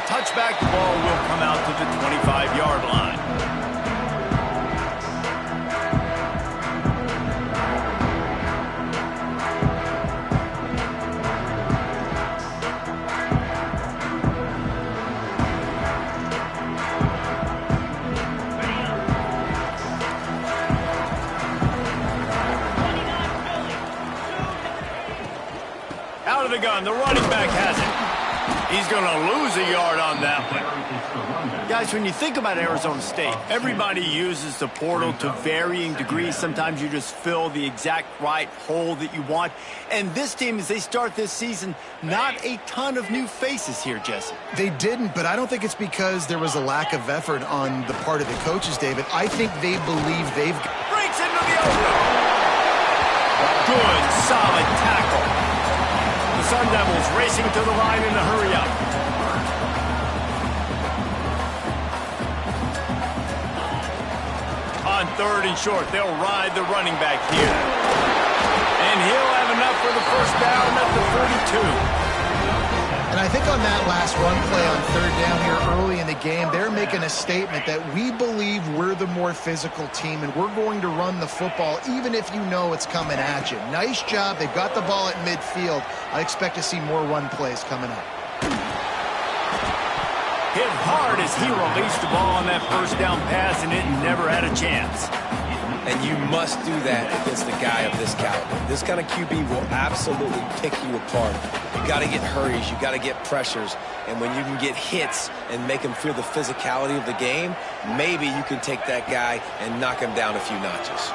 touchback, the ball will come out to the 25-yard line. Out of the gun, the running back has it. He's going to lose a yard on that one. Guys, when you think about Arizona State, everybody uses the portal to varying degrees. Sometimes you just fill the exact right hole that you want. And this team, as they start this season, not a ton of new faces here, Jesse. They didn't, but I don't think it's because there was a lack of effort on the part of the coaches, David. I think they believe they've... Breaks into the open. Good, solid tackle. The Sun Devils racing to the line in a hurry-up. On 3rd and short, they'll ride the running back here. And he'll have enough for the first down at the 32. And I think on that last run play on 3rd down here early in the game, they're making a statement that we believe we're the more physical team and we're going to run the football even if you know it's coming at you. Nice job. They've got the ball at midfield. I expect to see more run plays coming up. Hit hard as he released the ball on that first down pass, and it never had a chance. And you must do that against a guy of this caliber. This kind of QB will absolutely pick you apart. You got to get hurries, you got to get pressures, and when you can get hits and make him feel the physicality of the game, maybe you can take that guy and knock him down a few notches.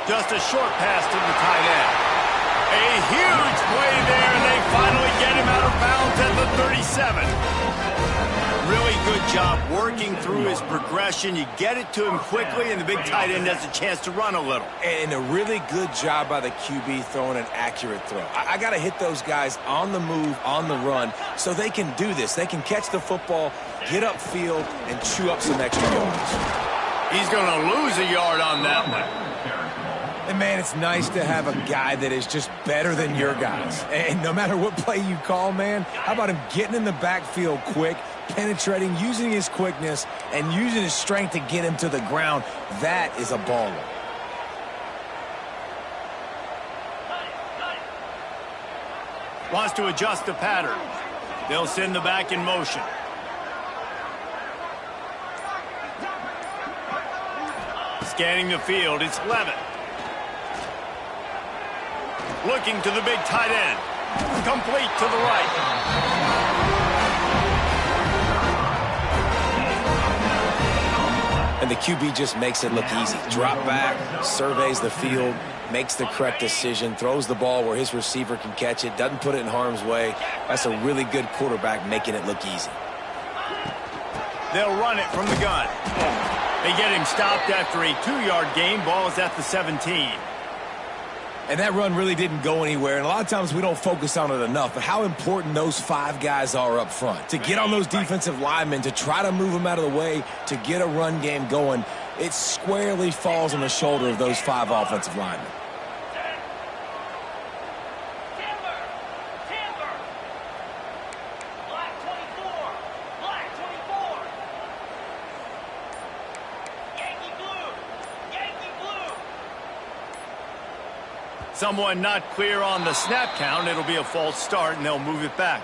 Just a short pass to the tight end. A huge play there, and they finally get him out of bounds at the 37. Really good job working through his progression. You get it to him quickly, and the big tight end has a chance to run a little. And a really good job by the QB throwing an accurate throw. I got to hit those guys on the move, on the run, so they can do this. They can catch the football, get upfield, and chew up some extra yards. He's going to lose a yard on that one. And, man, it's nice to have a guy that is just better than your guys. And no matter what play you call, man, how about him getting in the backfield quick, penetrating, using his quickness, and using his strength to get him to the ground? That is a baller. Wants to adjust the pattern. They'll send the back in motion. Scanning the field, it's Levitt. Looking to the big tight end. Complete to the right. And the QB just makes it look easy. Drop back, surveys the field, makes the correct decision, throws the ball where his receiver can catch it, doesn't put it in harm's way. That's a really good quarterback making it look easy. They'll run it from the gun. They get him stopped after a 2-yard gain. Ball is at the 17. And that run really didn't go anywhere. And a lot of times we don't focus on it enough, but how important those 5 guys are up front. To get on those defensive linemen, to try to move them out of the way, to get a run game going, it squarely falls on the shoulder of those 5 offensive linemen. Someone not clear on the snap count. It'll be a false start, and they'll move it back.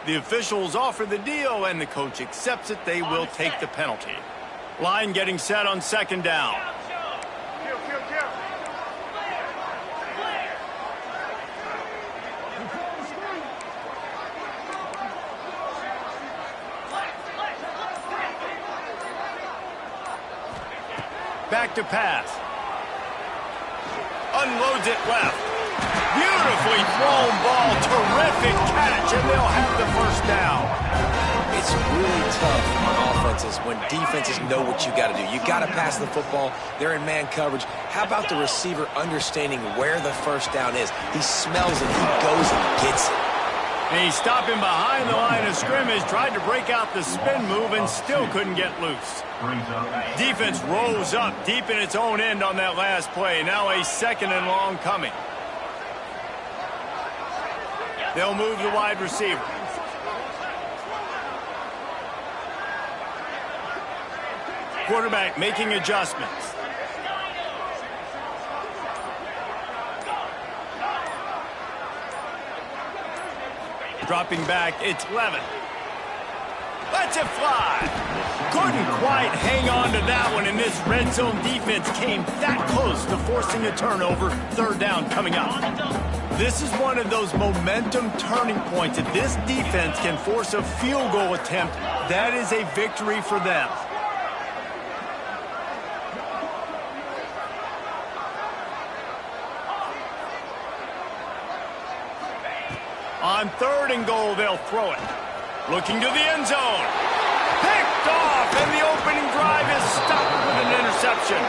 The officials offer the deal, and the coach accepts it. They will take the penalty. Line getting set on 2nd down. Back to pass. Unloads it left. Beautifully thrown ball. Terrific catch, and they'll have the first down. It's really tough on offenses when defenses know what you got to do. You got to pass the football. They're in man coverage. How about the receiver understanding where the first down is? He smells it. He goes and gets it. And he's stopping behind the line of scrimmage, tried to break out the spin move and still couldn't get loose. Defense rose up deep in its own end on that last play. Now a 2nd and long coming. They'll move the wide receiver. Quarterback making adjustments. Dropping back, it's Levin. Lets it fly. Couldn't quite hang on to that one, and this red zone defense came that close to forcing a turnover. Third down coming up. This is one of those momentum turning points. If this defense can force a field goal attempt, that is a victory for them. On 3rd and goal, they'll throw it. Looking to the end zone. Picked off, and the opening drive is stopped with an interception.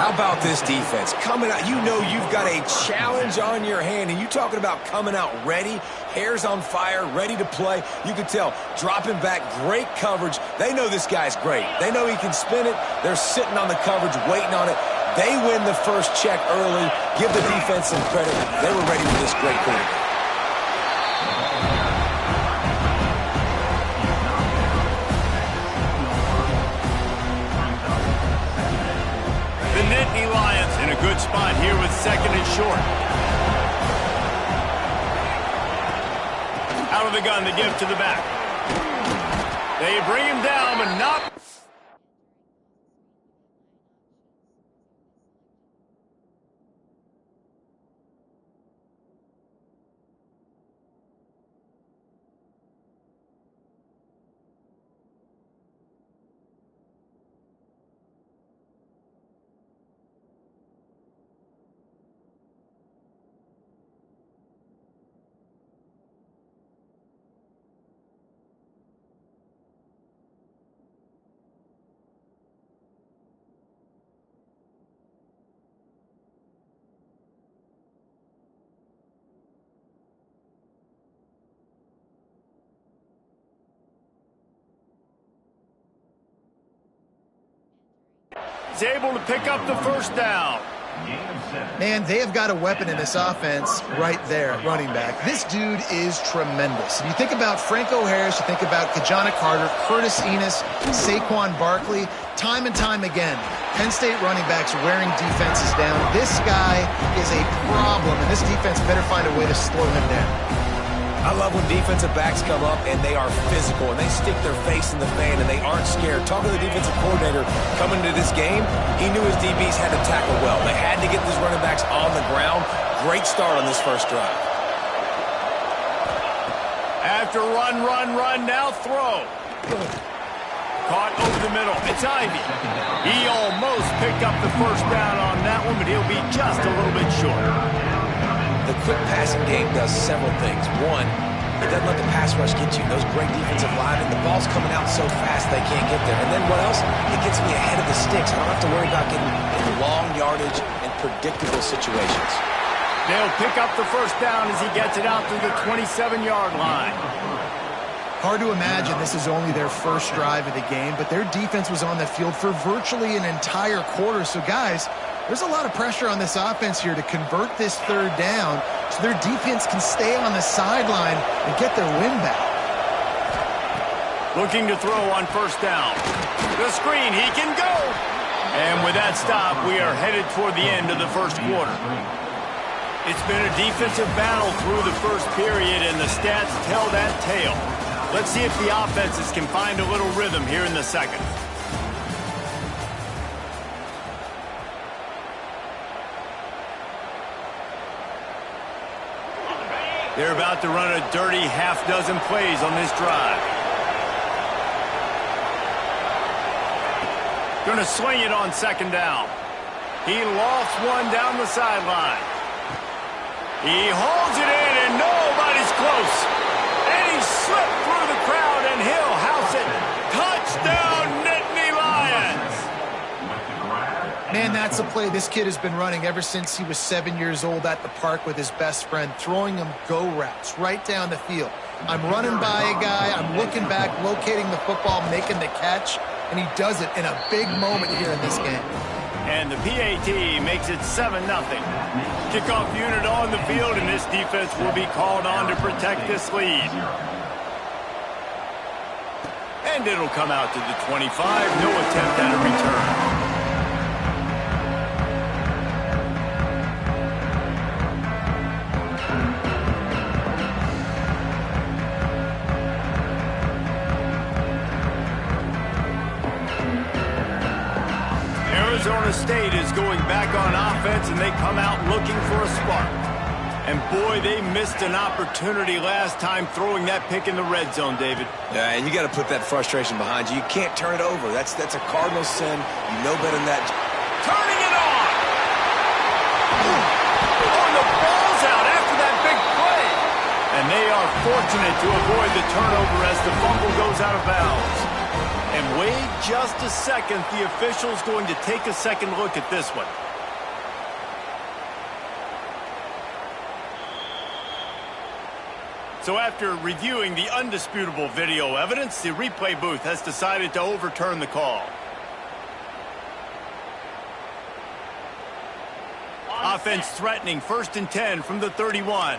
How about this defense? Coming out, you know you've got a challenge on your hand, and you talking about coming out ready, hairs on fire, ready to play. You can tell, dropping back, great coverage. They know this guy's great. They know he can spin it. They're sitting on the coverage, waiting on it. They win the first check early. Give the defense some credit. They were ready for this great quarterback. Nittany Lions in a good spot here with 2nd and short. Out of the gun, the give to the back. They bring him down, but not... He's able to pick up the first down. Man, they have got a weapon in this offense right there at running back. This dude is tremendous. If you think about Franco Harris, you think about Kajana Carter, Curtis Enis, Saquon Barkley, time and time again, Penn State running backs wearing defenses down. This guy is a problem, and this defense better find a way to slow him down. I love when defensive backs come up and they are physical and they stick their face in the fan and they aren't scared. Talking to the defensive coordinator coming into this game, he knew his DBs had to tackle well. They had to get these running backs on the ground. Great start on this first drive. After run, now throw. Caught over the middle. It's Ivy. He almost picked up the first down on that one, but he'll be just a little bit short. The quick passing game does several things. One, it doesn't let the pass rush get you. Those great defensive linemen, the ball's coming out so fast they can't get there. And then what else? It gets me ahead of the sticks. I don't have to worry about getting in long yardage and predictable situations. They'll pick up the first down as he gets it out to the 27-yard line. Hard to imagine this is only their first drive of the game, but their defense was on the field for virtually an entire quarter. So, guys, there's a lot of pressure on this offense here to convert this third down so their defense can stay on the sideline and get their win back. Looking to throw on first down. The screen, he can go. And with that stop, we are headed toward the end of the first quarter. It's been a defensive battle through the first period, and the stats tell that tale. Let's see if the offenses can find a little rhythm here in the second. They're about to run a dirty half-dozen plays on this drive. Going to swing it on second down. He lofts one down the sideline. He holds it in, and nobody's close. And he slipped through the crowd, and he'll house it. Touchdown, Nittany Lions! Man, that's a play this kid has been running ever since he was 7 years old at the park with his best friend, throwing him go routes right down the field. I'm running by a guy, I'm looking back, locating the football, making the catch, and he does it in a big moment here in this game. And the PAT makes it 7-0. Kickoff unit on the field, and this defense will be called on to protect this lead. And it'll come out to the 25. No attempt at a return. Arizona State is going back on offense, and they come out looking for a spark. And boy, they missed an opportunity last time throwing that pick in the red zone, David. Yeah, and you got to put that frustration behind you. You can't turn it over. That's a cardinal sin. You know better than that. Turning it on! Oh, the ball's out after that big play. And they are fortunate to avoid the turnover as the fumble goes out of bounds. And wait just a second. The official's going to take a second look at this one. So after reviewing the undisputable video evidence, the replay booth has decided to overturn the call. Offense threatening, 1st and 10 from the 31.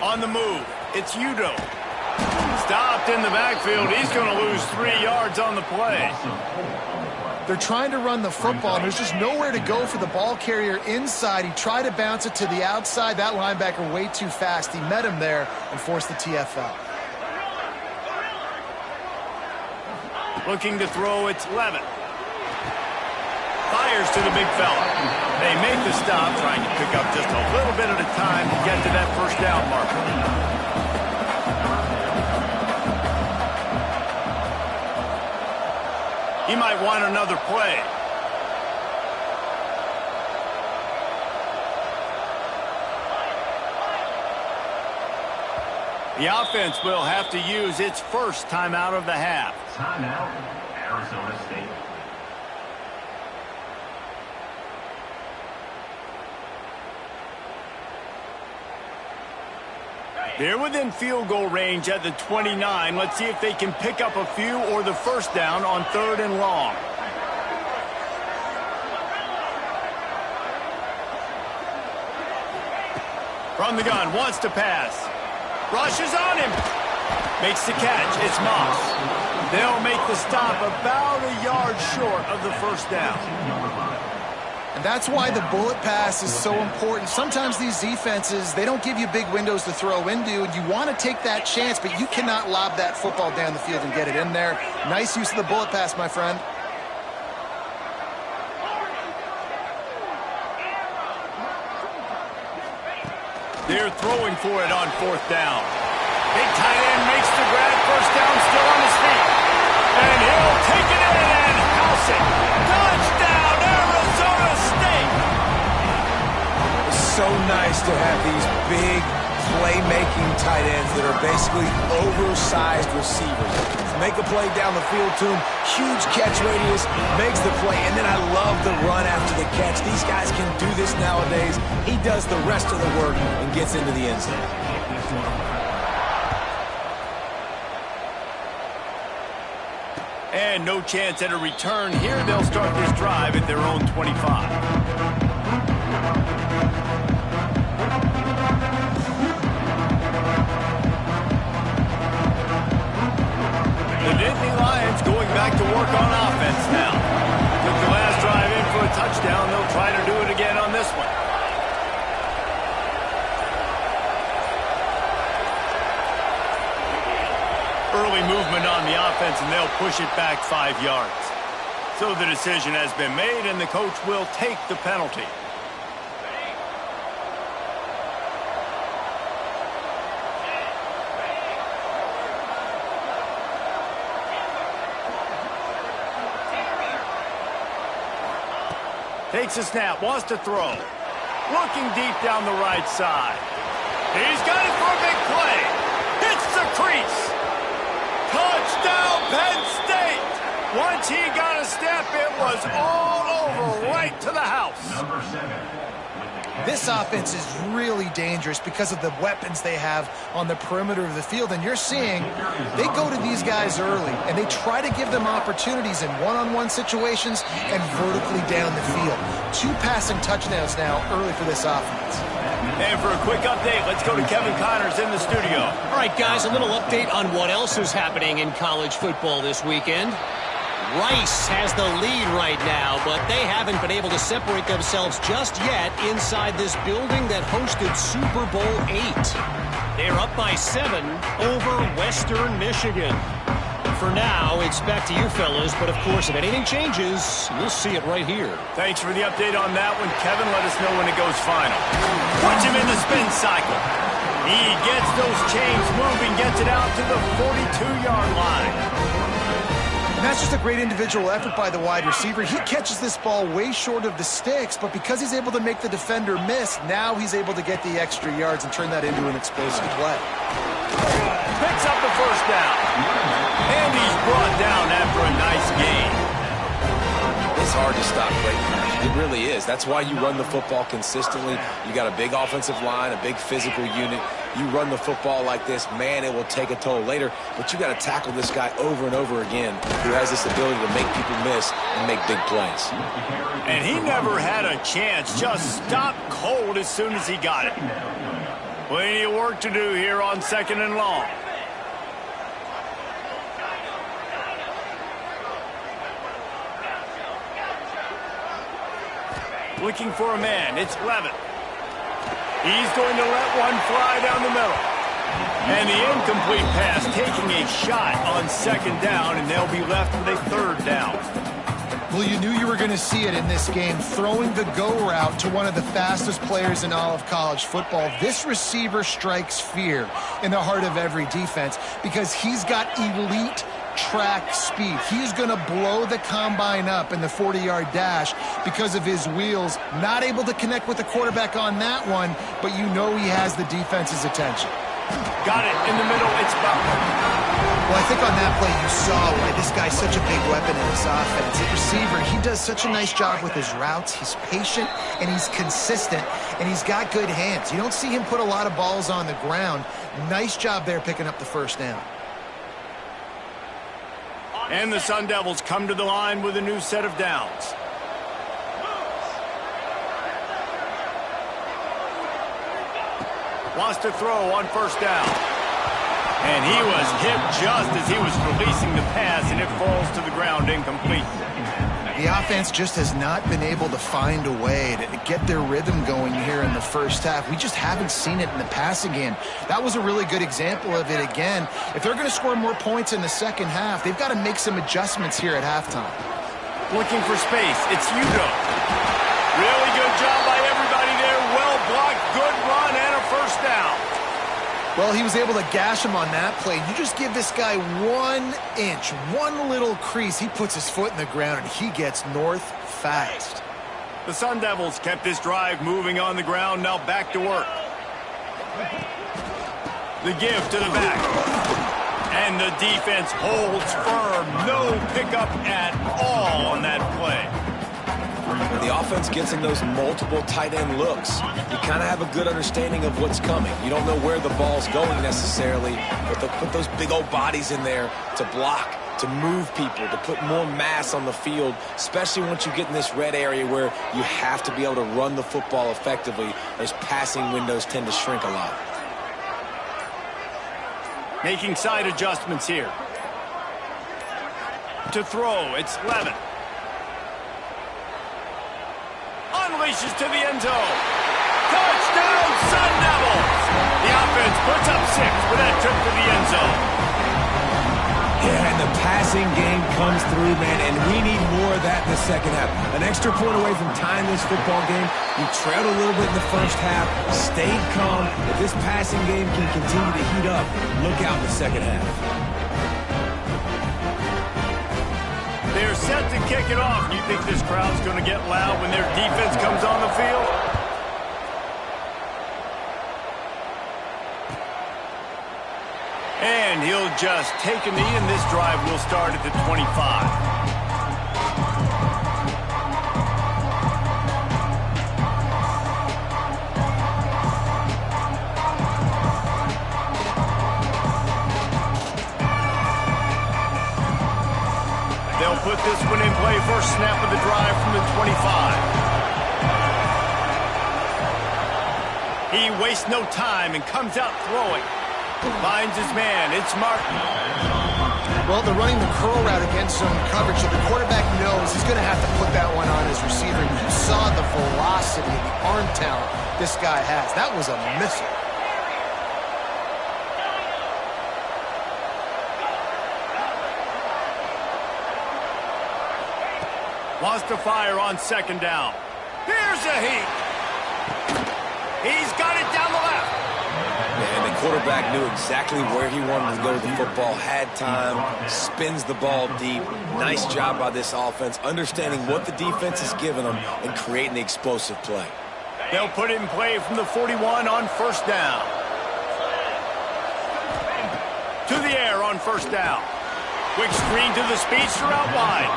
On the move, it's Udo. Stopped in the backfield. He's going to lose 3 yards on the play. They're trying to run the football, and there's just nowhere to go for the ball carrier inside. He tried to bounce it to the outside. That linebacker way too fast. He met him there and forced the TFL. Looking to throw, it's Levin. Fires to the big fella. They make the stop, trying to pick up just a little bit at a time to get to that first down marker. He might want another play. The offense will have to use its first timeout of the half. Timeout, Arizona State. They're within field goal range at the 29. Let's see if they can pick up a few or the first down on 3rd and long. From the gun, wants to pass. Rushes on him. Makes the catch. It's Moss. They'll make the stop about a yard short of the first down. And that's why the bullet pass is so important. Sometimes these defenses, they don't give you big windows to throw into, and you want to take that chance, but you cannot lob that football down the field and get it in there. Nice use of the bullet pass, my friend. They're throwing for it on 4th down. Big tight end makes the grab. First down, still on his feet. And he'll take it in and house it. Touchdown, Arizona State! It's so nice to have these big playmaking tight ends that are basically oversized receivers. Make a play down the field to him, huge catch radius, makes the play, and then I love the run after the catch. These guys can do this nowadays. He does the rest of the work and gets into the end zone. And no chance at a return here. They'll start this drive at their own 25. The Nittany Lions going back to work on offense now. Took the last drive in for a touchdown. They'll try to do it again on this one. Early movement on the offense, and they'll push it back 5 yards. So the decision has been made, and the coach will take the penalty. Takes a snap, wants to throw. Looking deep down the right side. He's got it for a big play. Hits the crease. Touchdown, Penn State. Once he got a step, it was all over right to the house. Number 7. This offense is really dangerous because of the weapons they have on the perimeter of the field. And you're seeing they go to these guys early, and they try to give them opportunities in one-on-one situations and vertically down the field. 2 passing touchdowns now early for this offense. And for a quick update, let's go to Kevin Connors in the studio. All right, guys, a little update on what else is happening in college football this weekend. Rice has the lead right now, but they haven't been able to separate themselves just yet inside this building that hosted Super Bowl 8. They're up by 7 over Western Michigan. For now, it's back to you fellas, but of course, if anything changes, you'll see it right here. Thanks for the update on that one, Kevin. Let us know when it goes final. Watch him in the spin cycle. He gets those chains moving, gets it out to the 42-yard line. And that's just a great individual effort by the wide receiver. He catches this ball way short of the sticks, but because he's able to make the defender miss, now he's able to get the extra yards and turn that into an explosive play. Picks up the first down. And he's brought down after a nice gain. It's hard to stop great passes. It really is. That's why you run the football consistently. You got a big offensive line, a big physical unit. You run the football like this, man, it will take a toll later. But you got to tackle this guy over and over again who has this ability to make people miss and make big plays. And he never had a chance. Just stopped cold as soon as he got it. Plenty of work to do here on 2nd and long. Looking for a man. It's Levitt. He's going to let one fly down the middle. And the incomplete pass taking a shot on 2nd down, and they'll be left with a 3rd down. Well, you knew you were going to see it in this game, throwing the go route to one of the fastest players in all of college football. This receiver strikes fear in the heart of every defense because he's got elite track speed. He's going to blow the combine up in the 40-yard dash because of his wheels. Not able to connect with the quarterback on that one, but you know he has the defense's attention. Got it in the middle. It's Butler. Well, I think on that play you saw why this guy's such a big weapon in this offense. At receiver, he does such a nice job with his routes. He's patient, and he's consistent, and he's got good hands. You don't see him put a lot of balls on the ground. Nice job there picking up the 1st down. And the Sun Devils come to the line with a new set of downs. Wants to throw on 1st down. And he was hit just as he was releasing the pass, and it falls to the ground incomplete. The offense just has not been able to find a way to get their rhythm going here in the first half. We just haven't seen it in the passing game. That was a really good example of it again. If they're going to score more points in the second half, they've got to make some adjustments here at halftime. Looking for space. It's Udo. Really good job by everybody there. Well blocked, good run, and a 1st down. Well, he was able to gash him on that play. You just give this guy 1 inch, one little crease. He puts his foot in the ground, and he gets north fast. The Sun Devils kept this drive moving on the ground. Now back to work. The give to the back. And the defense holds firm. No pickup at all on that play. When the offense gets in those multiple tight end looks, you kind of have a good understanding of what's coming. You don't know where the ball's going necessarily, but they'll put those big old bodies in there to block, to move people, to put more mass on the field, especially once you get in this red area where you have to be able to run the football effectively. Those passing windows tend to shrink a lot. Making side adjustments here. To throw, it's Levitt. Unleashes to the end zone. Touchdown, Sun Devils! The offense puts up 6 with that trip to the end zone. Yeah, and the passing game comes through, man, and we need more of that in the second half. An extra point away from tying this football game. You trailed a little bit in the first half, stayed calm. If this passing game can continue to heat up, look out in the second half. They're set to kick it off. You think this crowd's going to get loud when their defense comes on the field? And he'll just take a knee, and this drive will start at the 25. this one in play. First snap of the drive from the 25. He wastes no time and comes out throwing. Finds his man. It's Martin. Well, they're running the curl route against zone coverage, so the quarterback knows he's going to have to put that one on his receiver. You saw the velocity and the arm talent this guy has. That was a missile. Wants to fire on second down. Here's a heat. He's got it down the left. And the quarterback knew exactly where he wanted to go with the football, had time, spins the ball deep. Nice job by this offense, understanding what the defense is giving them and creating the explosive play. They'll put it in play from the 41 on first down. To the air on first down. Quick screen to the speedster out wide.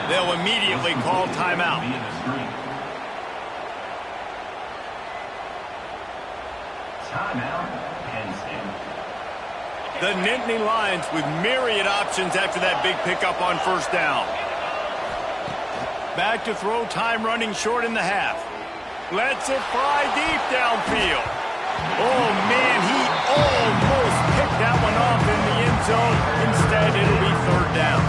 They'll immediately call timeout. Timeout, Penn State. The Nittany Lions with myriad options after that big pickup on first down. Back to throw, time running short in the half. Lets it fly deep downfield. Oh, man, he almost picked that one off in the end zone. Instead, it'll be third down.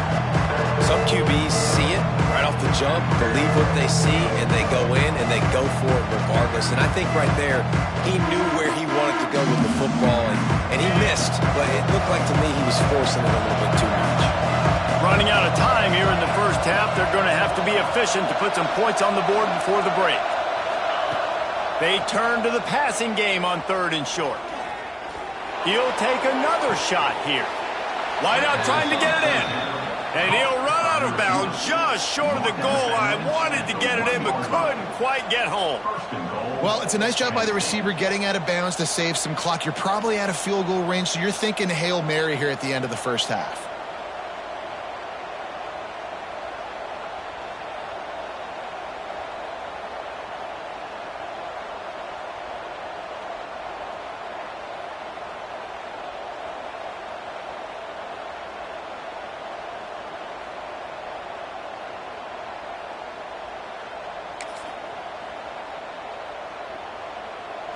Some QBs see it right off the jump, believe what they see, and they go in and they go for it regardless. And I think right there, he knew where he wanted to go with the football, and he missed. But it looked like to me he was forcing it a little bit too much. Running out of time here in the first half, they're going to have to be efficient to put some points on the board before the break. They turn to the passing game on third and short. He'll take another shot here. Wide out trying to get it in. And he'll run out of bounds just short of the goal line. Wanted to get it in, but couldn't quite get home. Well, it's a nice job by the receiver getting out of bounds to save some clock. You're probably out of field goal range, so you're thinking Hail Mary here at the end of the first half.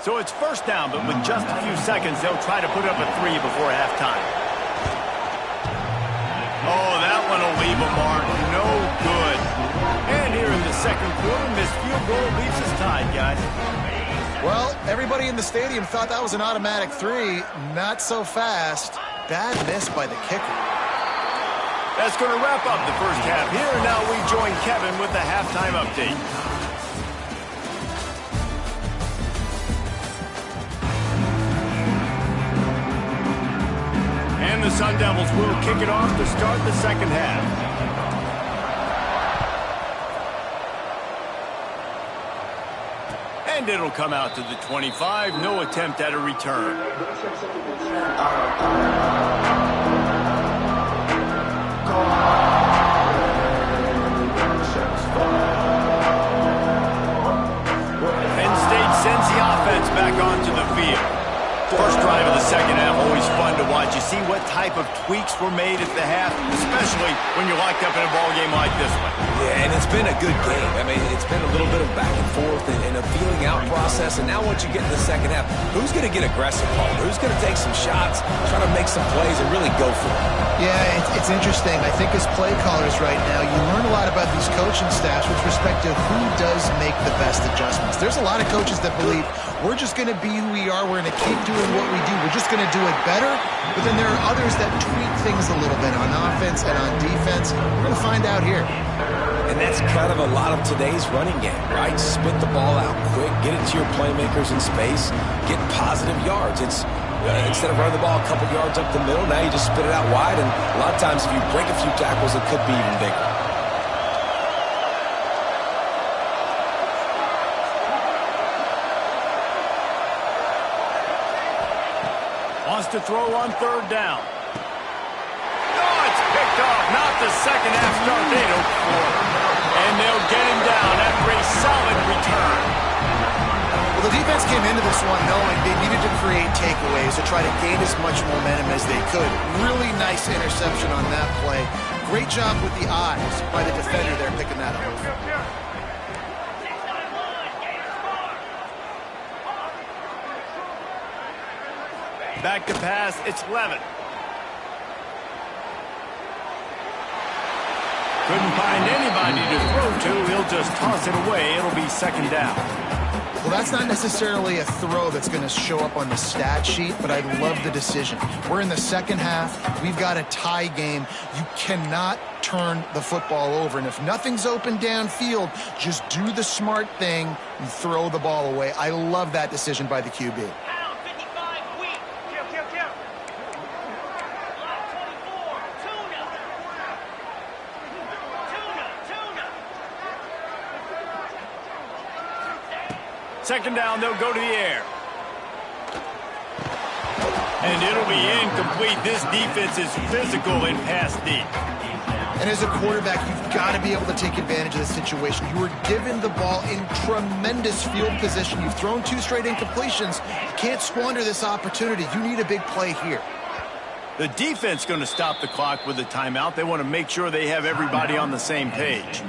So it's first down, but with just a few seconds, they'll try to put up a 3 before halftime. Oh, that one will leave a mark. No good. And here in the second quarter, missed field goal leaves us tied, guys. Well, everybody in the stadium thought that was an automatic 3. Not so fast. Bad miss by the kicker. That's going to wrap up the first half here. Now we join Kevin with the halftime update. And the Sun Devils will kick it off to start the second half. And it'll come out to the 25. No attempt at a return. Penn State sends the offense back onto the field. First drive of the second half, always fun to watch. You see what type of tweaks were made at the half, especially when you're locked up in a ball game like this one. Yeah, and it's been a good game. I mean, it's been a little bit of back and forth and a feeling out process. And now once you get in the second half, who's going to get aggressive, Paul? Who's going to take some shots, try to make some plays, and really go for it? Yeah, it's interesting. I think as play callers right now, you learn a lot about these coaching staffs with respect to who does make the best adjustments. There's a lot of coaches that believe we're just going to be who we are. We're going to keep doing what we do. We're just going to do it better. But then there are others that tweak things a little bit on offense and on defense. We're going to find out here. And that's kind of a lot of today's running game, right? Spit the ball out quick, get it to your playmakers in space, get positive yards. It's instead of running the ball a couple yards up the middle, now you just spit it out wide. And a lot of times if you break a few tackles, it could be even bigger. Wants to throw on third down. Oh, it's picked off. Not the second half start they'd hoped for. And they'll get him down after a solid return. Well, the defense came into this one knowing they needed to create takeaways to try to gain as much momentum as they could. Really nice interception on that play. Great job with the eyes by the defender there picking that up. Back to pass, it's Levitt. Couldn't find anybody to throw to. He'll just toss it away. It'll be second down. Well, that's not necessarily a throw that's going to show up on the stat sheet, but I love the decision. We're in the second half. We've got a tie game. You cannot turn the football over. And if nothing's open downfield, just do the smart thing and throw the ball away. I love that decision by the QB. Second down, they'll go to the air. And it'll be incomplete. This defense is physical in pass deep. And as a quarterback, you've got to be able to take advantage of this situation. You were given the ball in tremendous field position. You've thrown 2 straight incompletions. You can't squander this opportunity. You need a big play here. The defense going to stop the clock with a timeout. They want to make sure they have everybody on the same page.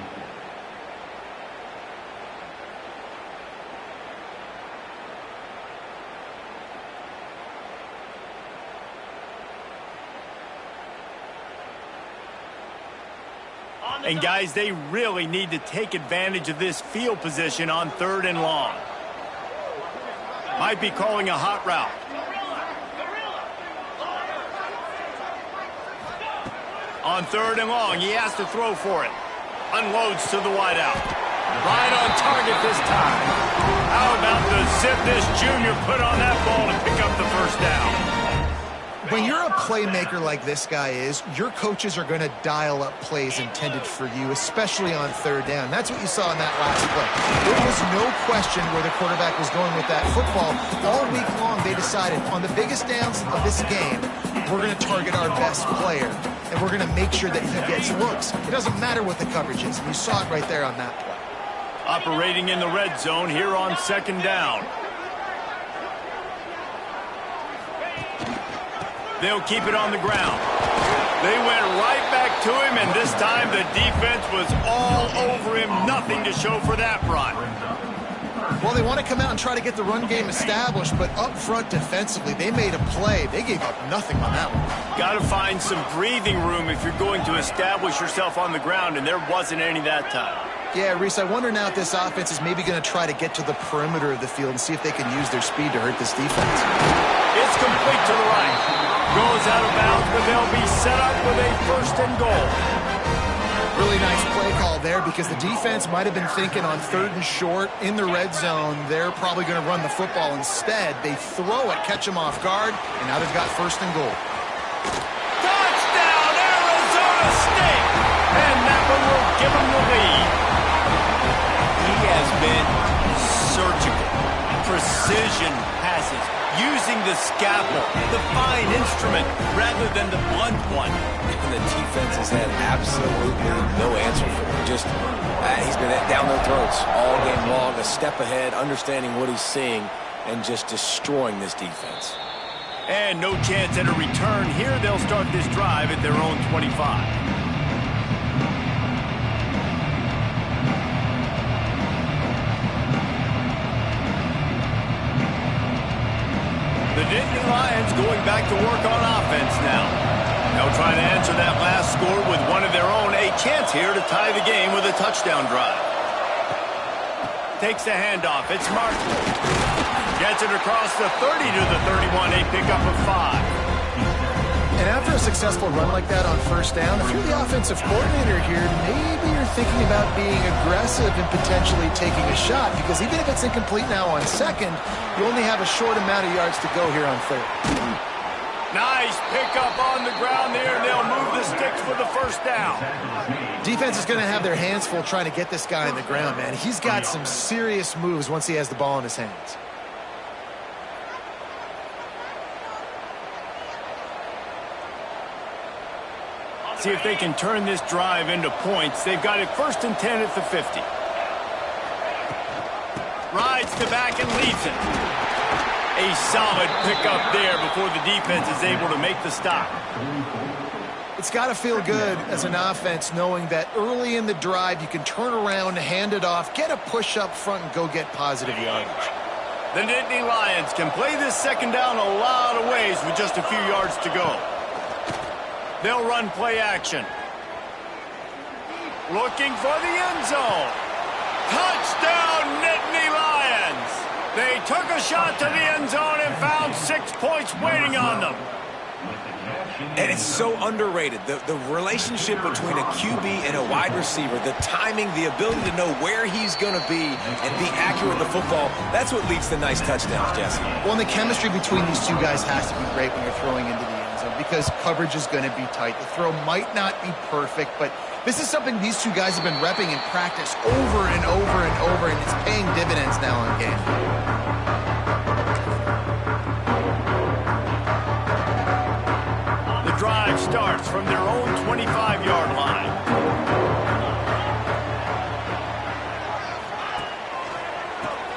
And, guys, they really need to take advantage of this field position on 3rd and long. Might be calling a hot route. On 3rd and long, he has to throw for it. Unloads to the wideout. Right on target this time. How about the zip this junior put on that ball to pick up the first down? When you're a playmaker like this guy is, your coaches are going to dial up plays intended for you, especially on 3rd down. That's what you saw in that last play. There was no question where the quarterback was going with that football. All week long, they decided on the biggest downs of this game, we're going to target our best player, and we're going to make sure that he gets looks. It doesn't matter what the coverage is, and you saw it right there on that play. Operating in the red zone here on 2nd down. They'll keep it on the ground. They went right back to him, and this time the defense was all over him. Nothing to show for that run. Well, they want to come out and try to get the run game established, but up front defensively, they made a play. They gave up nothing on that one. Got to find some breathing room if you're going to establish yourself on the ground, and there wasn't any that time. Yeah, Reese, I wonder now if this offense is maybe going to try to get to the perimeter of the field and see if they can use their speed to hurt this defense. It's complete to the right. Goes out of bounds, but they'll be set up with a 1st and goal. Really nice play call there because the defense might have been thinking on 3rd and short in the red zone. They're probably going to run the football instead. They throw it, catch them off guard, and now they've got 1st and goal. Touchdown, Arizona State! And that one will give them the lead. He has been surgical. Precision passes. Using the scalpel, the fine instrument, rather than the blunt one. And the defense has had absolutely no answer for him. Just, he's been down their throats all game long, a step ahead, understanding what he's seeing, and just destroying this defense. And no chance at a return here. They'll start this drive at their own 25. The Nittany Lions going back to work on offense now. They'll try to answer that last score with one of their own. A chance here to tie the game with a touchdown drive. Takes the handoff. It's Martin. Gets it across the 30 to the 31. A pickup of 5. And after a successful run like that on 1st down, if you're the offensive coordinator here, maybe you're thinking about being aggressive and potentially taking a shot, because even if it's incomplete now on 2nd, you only have a short amount of yards to go here on 3rd. Nice pickup on the ground there, and they'll move the sticks for the 1st down. Defense is going to have their hands full trying to get this guy on the ground, man. He's got some serious moves once he has the ball in his hands. See if they can turn this drive into points. They've got it 1st and 10 at the 50. Rides to back and leads it. A solid pickup there before the defense is able to make the stop. It's got to feel good as an offense knowing that early in the drive you can turn around, hand it off, get a push up front, and go get positive yardage. The Nittany Lions can play this second down a lot of ways with just a few yards to go. They'll run play action. Looking for the end zone. Touchdown, Nittany Lions! They took a shot to the end zone and found 6 points waiting on them. And it's so underrated. The relationship between a QB and a wide receiver, the timing, the ability to know where he's going to be and be accurate with the football, that's what leads to nice touchdowns, Jesse. Well, and the chemistry between these two guys has to be great when you're throwing into the end zone because coverage is going to be tight. The throw might not be perfect, but this is something these two guys have been repping in practice over and over and over, and it's paying dividends now in game. Drive starts from their own 25-yard line.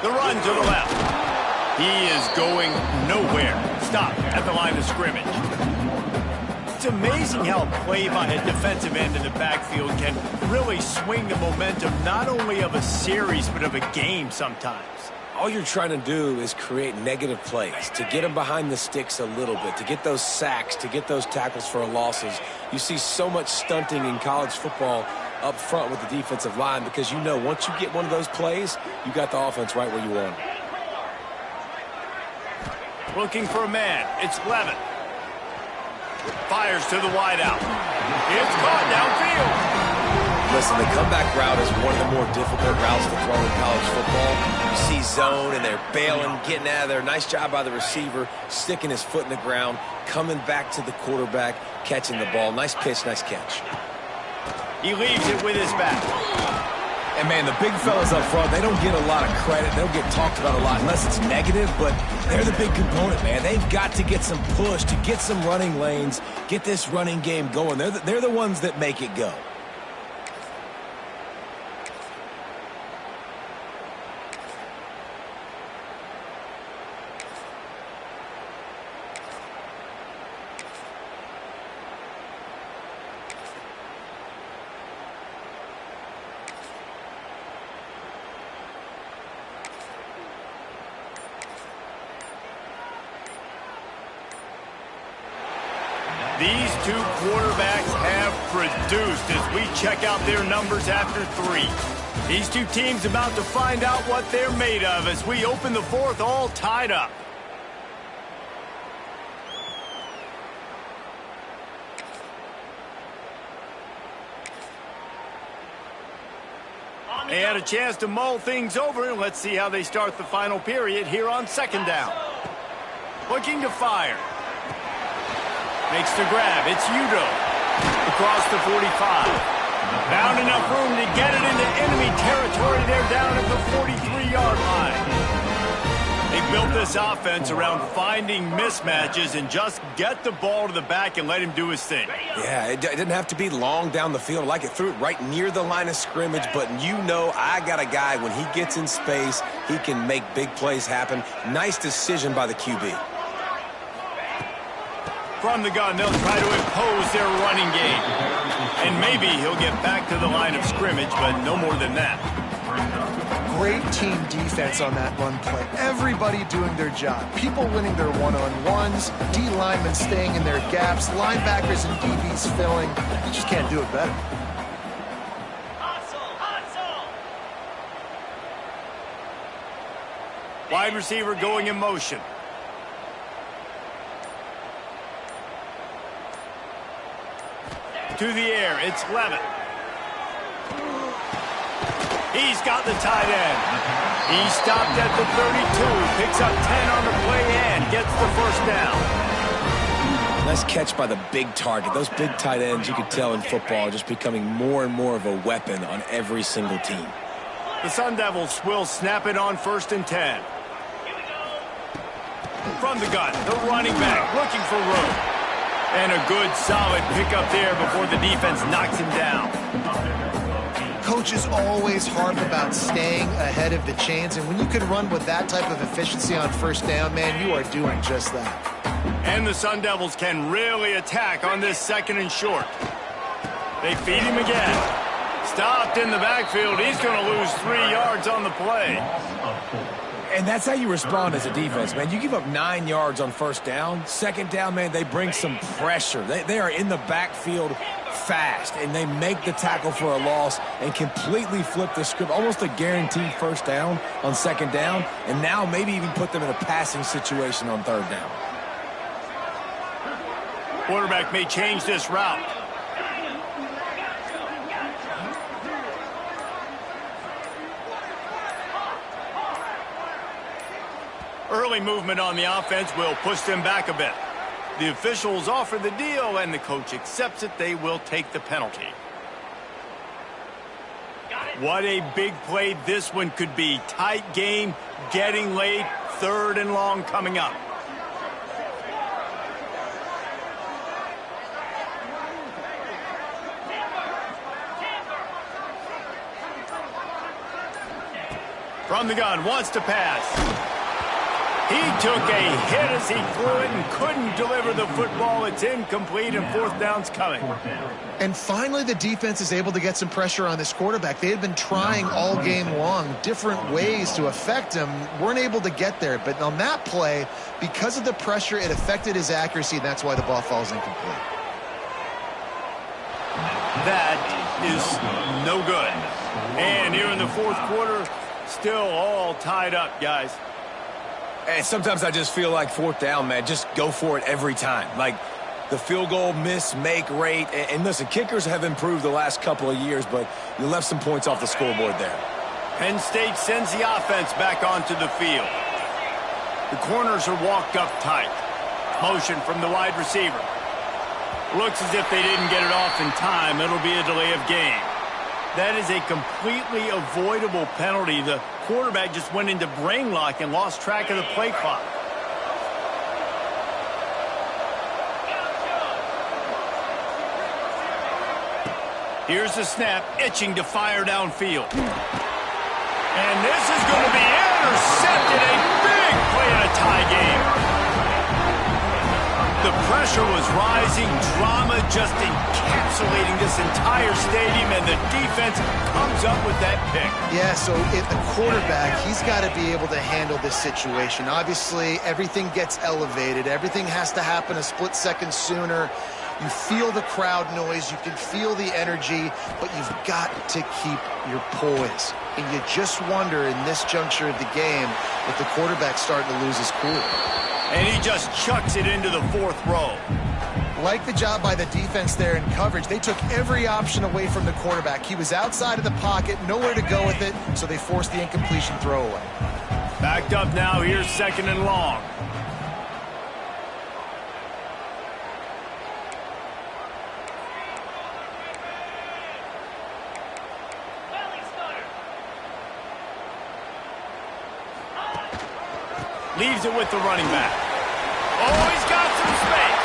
The run to the left. He is going nowhere. Stop at the line of scrimmage. It's amazing how play by a defensive end in the backfield can really swing the momentum not only of a series but of a game sometimes. All you're trying to do is create negative plays, to get them behind the sticks a little bit, to get those sacks, to get those tackles for losses. You see so much stunting in college football up front with the defensive line because you know once you get one of those plays, you got the offense right where you want it. Looking for a man. It's Levin. Fires to the wideout. It's caught downfield. Listen, the comeback route is one of the more difficult routes to throw in college football. You see zone, and they're bailing, getting out of there. Nice job by the receiver, sticking his foot in the ground, coming back to the quarterback, catching the ball. Nice pitch, nice catch. He leaves it with his back. And, man, the big fellas up front, they don't get a lot of credit. They don't get talked about a lot unless it's negative, but they're the big component, man. They've got to get some push, to get some running lanes, get this running game going. They're the ones that make it go. These two quarterbacks have produced as we check out their numbers after 3. These two teams about to find out what they're made of as we open the fourth all tied up. They had a chance to mull things over, and let's see how they start the final period here on second down. Looking to fire. Makes the grab. It's Udo. Across the 45. Found enough room to get it into enemy territory. They're down at the 43-yard line. They built this offense around finding mismatches and just get the ball to the back and let him do his thing. Yeah, it didn't have to be long down the field. Like it threw it right near the line of scrimmage, but you know I got a guy, when he gets in space, he can make big plays happen. Nice decision by the QB. From the gun, they'll try to impose their running game. And maybe he'll get back to the line of scrimmage, but no more than that. Great team defense on that run play. Everybody doing their job. People winning their one-on-ones, D linemen staying in their gaps, linebackers and DBs filling. You just can't do it better. Wide receiver going in motion. To the air, it's Levin. He's got the tight end. He stopped at the 32, picks up 10 on the play and gets the first down. Nice catch by the big target. Those big tight ends, you could tell in football, are just becoming more and more of a weapon on every single team. The Sun Devils will snap it on 1st and 10. From the gun, the running back looking for room. And a good, solid pickup there before the defense knocks him down. Coaches always harp about staying ahead of the chains, and when you can run with that type of efficiency on 1st down, man, you are doing just that. And the Sun Devils can really attack on this 2nd and short. They feed him again. Stopped in the backfield. He's going to lose 3 yards on the play. And that's how you respond as a defense, man. You give up 9 yards on 1st down. 2nd down, man, they bring some pressure. They are in the backfield fast, and they make the tackle for a loss and completely flip the script. Almost a guaranteed 1st down on 2nd down, and now maybe even put them in a passing situation on 3rd down. Quarterback may change this route. Early movement on the offense will push them back a bit. The officials offer the deal, and the coach accepts it. They will take the penalty. What a big play this one could be. Tight game, getting late, 3rd and long coming up. From the gun, wants to pass. He took a hit as he threw it and couldn't deliver the football. It's incomplete, and 4th down's coming. And finally, the defense is able to get some pressure on this quarterback. They had been trying all game long, different ways to affect him. Weren't able to get there. But on that play, because of the pressure, it affected his accuracy, and that's why the ball falls incomplete. That is no good. And here in the 4th quarter, still all tied up, guys. And sometimes I just feel like 4th down, man, just go for it every time. Like the field goal miss, make rate. And listen, kickers have improved the last couple of years, but you left some points off the scoreboard there. Penn State sends the offense back onto the field. The corners are walked up tight. Motion from the wide receiver. Looks as if they didn't get it off in time. It'll be a delay of game. That is a completely avoidable penalty. The quarterback just went into brain lock and lost track of the play clock. Here's the snap, itching to fire downfield. And this is going to be intercepted. A big play in a tie game. The pressure was rising, drama just encapsulating this entire stadium, and the defense comes up with that pick. Yeah, so if the quarterback, he's got to be able to handle this situation. Obviously, everything gets elevated. Everything has to happen a split second sooner. You feel the crowd noise. You can feel the energy, but you've got to keep your poise. And you just wonder in this juncture of the game if the quarterback's starting to lose his cool. And he just chucks it into the 4th row. Like the job by the defense there in coverage. They took every option away from the quarterback. He was outside of the pocket, nowhere to go with it, so they forced the incompletion throwaway. Backed up now, here's 2nd and long. Leaves it with the running back. Oh, he's got some space.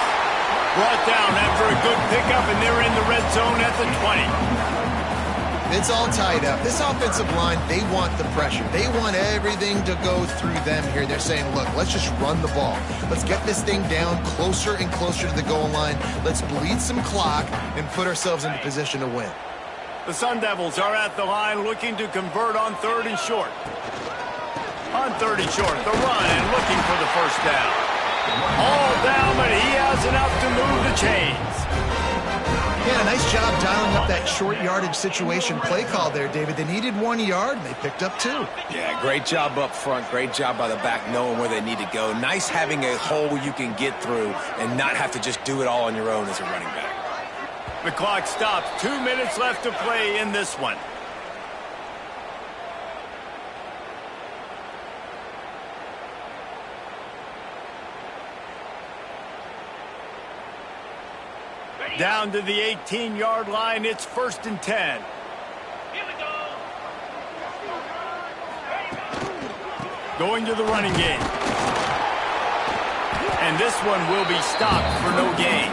Brought down after a good pickup, and they're in the red zone at the 20. It's all tied up. This offensive line, they want the pressure. They want everything to go through them here. They're saying, look, let's just run the ball. Let's get this thing down closer and closer to the goal line. Let's bleed some clock and put ourselves into position to win. The Sun Devils are at the line looking to convert on 3rd and short. On 3rd and short, the run and looking for the 1st down. All down, but he has enough to move the chains. Yeah, nice job dialing up that short yardage situation play call there, David. They needed 1 yard, and they picked up 2. Yeah, great job up front. Great job by the back knowing where they need to go. Nice having a hole you can get through and not have to just do it all on your own as a running back. The clock stops. 2 minutes left to play in this one. Down to the 18-yard line, it's 1st and 10. Here we go. Going to the running game. And this one will be stopped for no gain.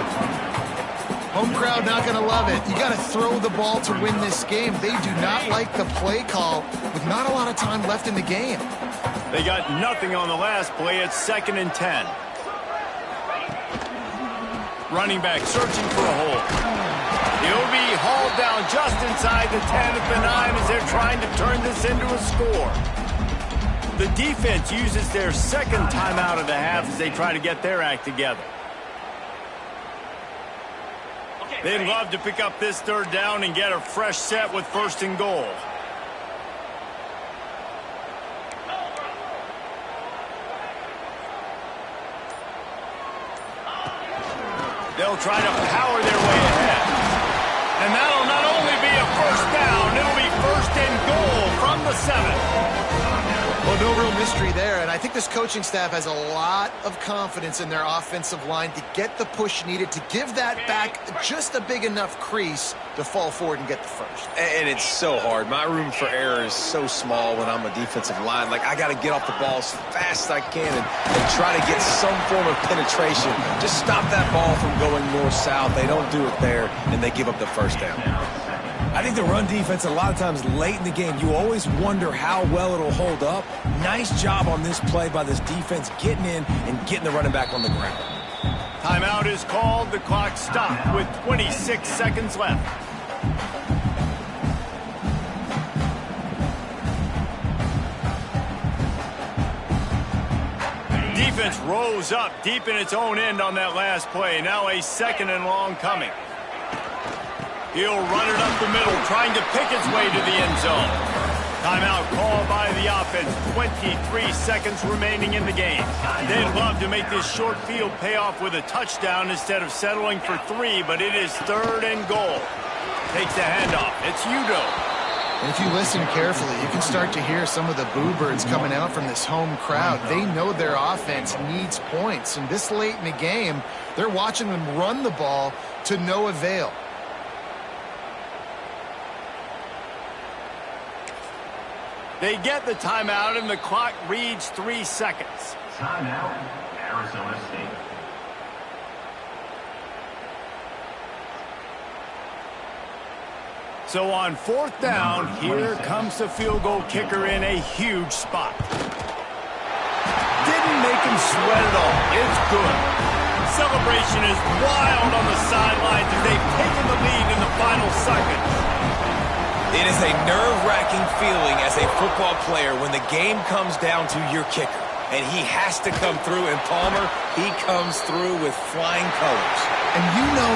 Home crowd not going to love it. You got to throw the ball to win this game. They do not like the play call with not a lot of time left in the game. They got nothing on the last play. It's 2nd and 10. Running back searching for a hole. He'll be hauled down just inside the 10 at the 9 as they're trying to turn this into a score. The defense uses their second timeout of the half as they try to get their act together. They'd love to pick up this third down and get a fresh set with 1st and goal. They'll try to power their way ahead. And that'll not only be a 1st down, it'll be 1st and goal from the 7. Well, no real mystery there, and I think this coaching staff has a lot of confidence in their offensive line to get the push needed to give that back just a big enough crease to fall forward and get the first. And it's so hard. My room for error is so small when I'm a defensive line. Like, I got to get off the ball as fast as I can and try to get some form of penetration. Just stop that ball from going north-south. They don't do it there, and they give up the 1st down. I think the run defense, a lot of times late in the game, you always wonder how well it'll hold up. Nice job on this play by this defense getting in and getting the running back on the ground. Timeout is called. The clock stopped with 26 seconds left. Defense rose up deep in its own end on that last play. Now a 2nd and long coming. He'll run it up the middle, trying to pick its way to the end zone. Timeout called by the offense. 23 seconds remaining in the game. They'd love to make this short field pay off with a touchdown instead of settling for 3, but it is 3rd and goal. Takes the handoff. It's Udo. And if you listen carefully, you can start to hear some of the boo birds coming out from this home crowd. They know their offense needs points, and this late in the game, they're watching them run the ball to no avail. They get the timeout, and the clock reads 3 seconds. Timeout, Arizona State. So on 4th down, here comes the field goal kicker in a huge spot. Didn't make him sweat at all. It's good. Celebration is wild on the sidelines as they've taken the lead in the final seconds. It is a nerve-wracking feeling as a football player when the game comes down to your kicker. And he has to come through, and Palmer, he comes through with flying colors. And you know